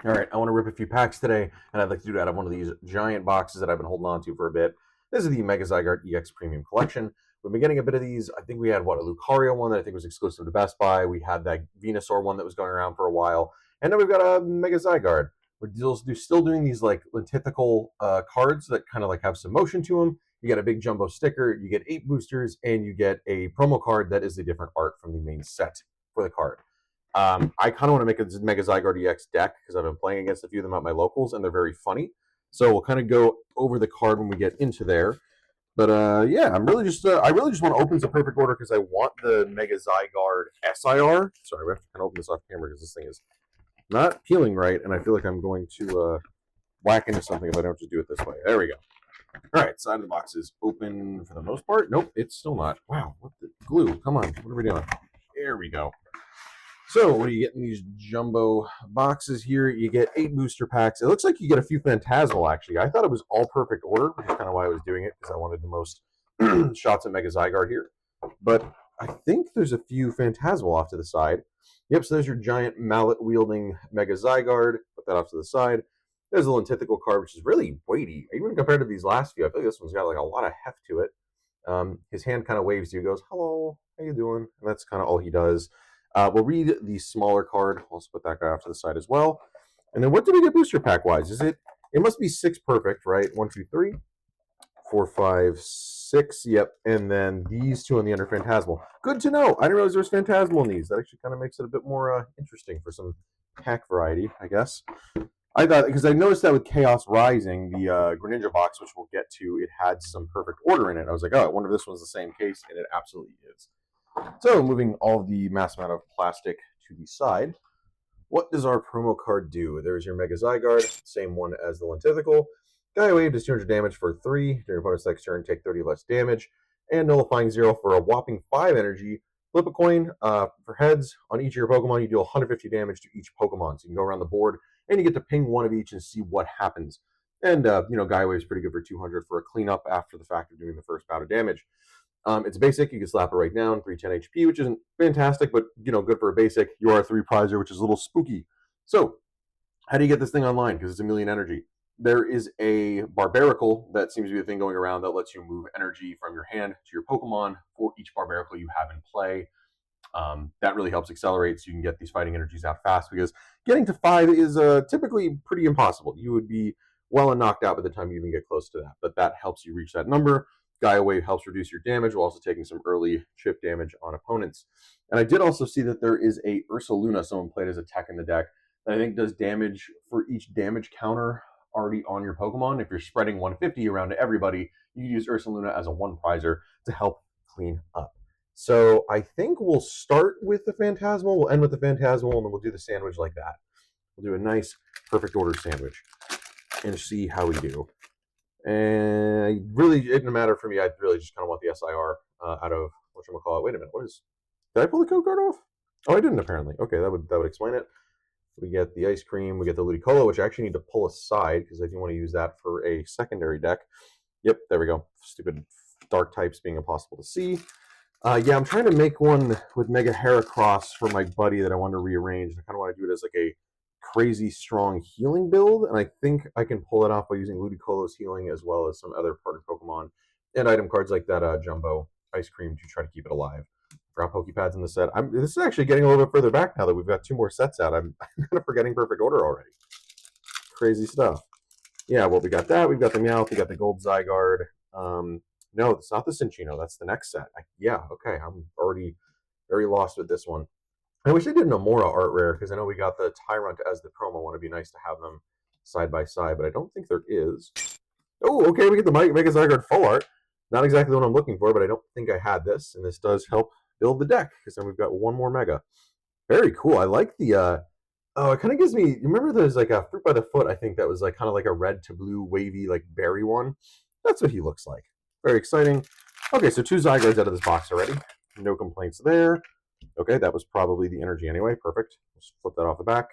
All right, I want to rip a few packs today, and I'd like to do it out of one of these giant boxes that I've been holding on to for a bit. This is the Mega Zygarde EX Premium Collection. We've been getting a bit of these. I think we had, what, a Lucario one that I think was exclusive to Best Buy. We had that Venusaur one that was going around for a while. And then we've got a Mega Zygarde. Still doing these, like, lenticular cards that kind of, like, have some motion to them. You get a big jumbo sticker, you get 8 boosters, and you get a promo card that is a different art from the main set for the card. I kind of want to make a Mega Zygarde EX deck because I've been playing against a few of them at my locals, and they're very funny. So we'll kind of go over the card when we get into there. But yeah, I really just want to open some perfect order because I want the Mega Zygarde SIR. Sorry, we have to kind of open this off camera because this thing is not peeling right, and I feel like I'm going to whack into something if I don't just do it this way. There we go. All right, side of the box is open for the most part. Nope, it's still not. Wow, what the glue? Come on, what are we doing? There we go. So, what do you get in these jumbo boxes here? You get 8 booster packs. It looks like you get a few Phantasmal, actually. I thought it was all perfect order, which is kind of why I was doing it, because I wanted the most shots of Mega Zygarde here. But I think there's a few Phantasmal off to the side. Yep, so there's your giant mallet-wielding Mega Zygarde. Put that off to the side. There's a Lenticular card, which is really weighty. Even compared to these last few, I feel like this one's got like a lot of heft to it. His hand kind of waves to you, goes, "Hello, how you doing?" And that's kind of all he does. We'll read the smaller card. I'll also put that guy off to the side as well. And then what did we get booster pack wise? Is it? It must be 6 perfect, right? 1, 2, 3, 4, 5, 6. Yep. And then these two on the under Phantasmal. Good to know. I didn't realize there was Phantasmal in these. That actually kind of makes it a bit more interesting for some pack variety, I guess. I thought, because I noticed that with Chaos Rising, the Greninja box, which we'll get to, it had some perfect order in it. I was like, oh, I wonder if this one's the same case, and it absolutely is. So, moving all of the mass amount of plastic to the side, what does our promo card do? There's your Mega Zygarde, same one as the Lenticular. Guy Wave does 200 damage for 3. During your opponent's next turn, take 30 less damage. And Nullifying 0 for a whopping 5 energy. Flip a coin for heads. On each of your Pokemon, you deal 150 damage to each Pokemon. So you can go around the board, and you get to ping one of each and see what happens. And, Guy Wave is pretty good for 200 for a cleanup after the fact of doing the first bout of damage. It's basic. You can slap it right down, 310 HP, which isn't fantastic, but good for a basic. You are a 3 prizer, which is a little spooky. So, how do you get this thing online? Because it's a million energy. There is a Barbaracle that seems to be the thing going around that lets you move energy from your hand to your Pokemon for each Barbaracle you have in play. That really helps accelerate so you can get these fighting energies out fast, because getting to 5 is typically pretty impossible. You would be well and knocked out by the time you even get close to that, but that helps you reach that number. Gaia Wave helps reduce your damage while also taking some early chip damage on opponents. And I did also see that there is a Ursaluna someone played as a tech in the deck that I think does damage for each damage counter already on your Pokemon. If you're spreading 150 around to everybody, you can use Ursaluna as a 1 prizer to help clean up. So I think we'll start with the Phantasmal, we'll end with the Phantasmal, and then we'll do the sandwich like that. We'll do a nice, perfect order sandwich and see how we do. And really, it didn't matter for me. I really just kind of want the SIR out of whatchamacallit. Wait a minute, what is? Did I pull the code card off? Oh, I didn't apparently. Okay, that would explain it. We get the ice cream. We get the Ludicolo, which I actually need to pull aside because I do want to use that for a secondary deck. Yep, there we go. Stupid dark types being impossible to see. Yeah, I'm trying to make one with Mega Heracross for my buddy that I want to rearrange. I kind of want to do it as like a crazy strong healing build, and I think I can pull it off by using Ludicolo's healing as well as some other partner Pokemon and item cards like that Jumbo Ice Cream to try to keep it alive. Got Pokepads in the set. This is actually getting a little bit further back now that we've got 2 more sets out. I'm kind of forgetting Perfect Order already. Crazy stuff. Yeah, well, we got that. We've got the Meowth. We got the Gold Zygarde. No, it's not the Cinchino. That's the next set. Yeah, okay. I'm already very lost with this one. I wish I did an Amora art rare because I know we got the Tyrant as the promo one. It'd be nice to have them side by side, but I don't think there is. Oh, okay, we get the Mega Zygarde full art. Not exactly what I'm looking for, but I don't think I had this, and this does help build the deck because then we've got 1 more Mega. Very cool. I like the. Oh, it kind of gives me. Remember, there's like a Fruit by the Foot. I think that was like kind of like a red to blue wavy like berry one. That's what he looks like. Very exciting. Okay, so 2 Zygardes out of this box already. No complaints there. Okay, that was probably the energy anyway. Perfect. Just flip that off the back.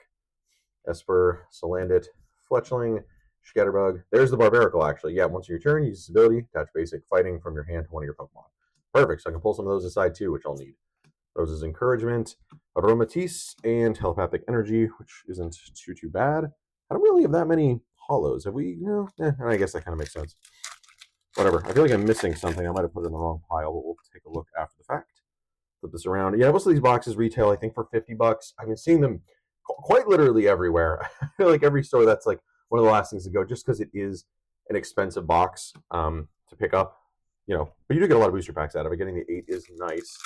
Esper, Salandit, Fletchling, Scatterbug. There's the Barbaracle, actually. Yeah, once in your turn, use this ability, attach basic fighting from your hand to one of your Pokemon. Perfect. So I can pull some of those aside too, which I'll need. Rose's Encouragement, Aromatisse, and Telepathic Energy, which isn't too bad. I don't really have that many hollows. Have we? No, I guess that kind of makes sense. Whatever. I feel like I'm missing something. I might have put it in the wrong pile, but we'll take a look after the fact. Flip this around. Yeah, most of these boxes retail, I think, for $50. I've been seeing them quite literally everywhere. I feel like every store that's like one of the last things to go, just because it is an expensive box to pick up. But you do get a lot of booster packs out of it. Getting the 8 is nice.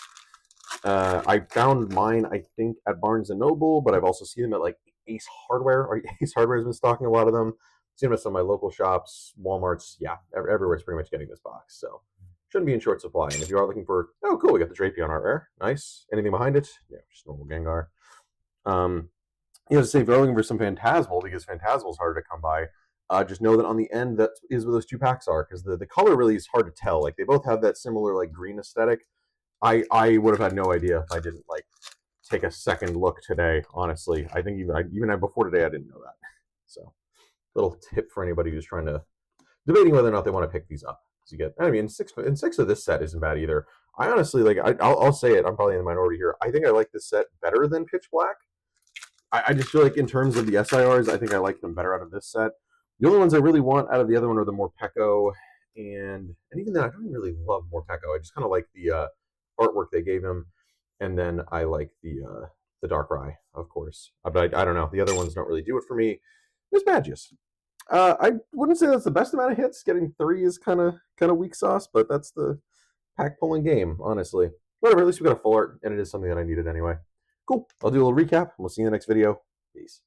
I found mine, I think, at Barnes and Noble, but I've also seen them at like Ace Hardware, or Ace Hardware has been stocking a lot of them. Seen them at some of my local shops, Walmart's, yeah, everywhere's pretty much getting this box. So shouldn't be in short supply. And if you are looking for, oh, cool, we got the Drapion art rare, nice. Anything behind it? Yeah, just normal Gengar. To say if you're looking for some Phantasmal, because Phantasmal is harder to come by, just know that on the end that is where those 2 packs are, because the color really is hard to tell. Like they both have that similar like green aesthetic. I would have had no idea if I didn't like take a second look today. Honestly, I think even before today I didn't know that. So, little tip for anybody who's debating whether or not they want to pick these up. You get, I mean, six of this set isn't bad either. I honestly like. I'll say it. I'm probably in the minority here. I think I like this set better than Pitch Black. I just feel like in terms of the SIRs, I think I like them better out of this set. The only ones I really want out of the other one are the Morpeko, and even then, I don't really love Morpeko. I just kind of like the artwork they gave him, and then I like the Darkrai, of course. But I don't know. The other ones don't really do it for me. There's Badges. I wouldn't say that's the best amount of hits. Getting 3 is kind of weak sauce, but that's the pack pulling game, honestly. Whatever. At least we got a full art, and it is something that I needed anyway. Cool. I'll do a little recap. We'll see you in the next video. Peace.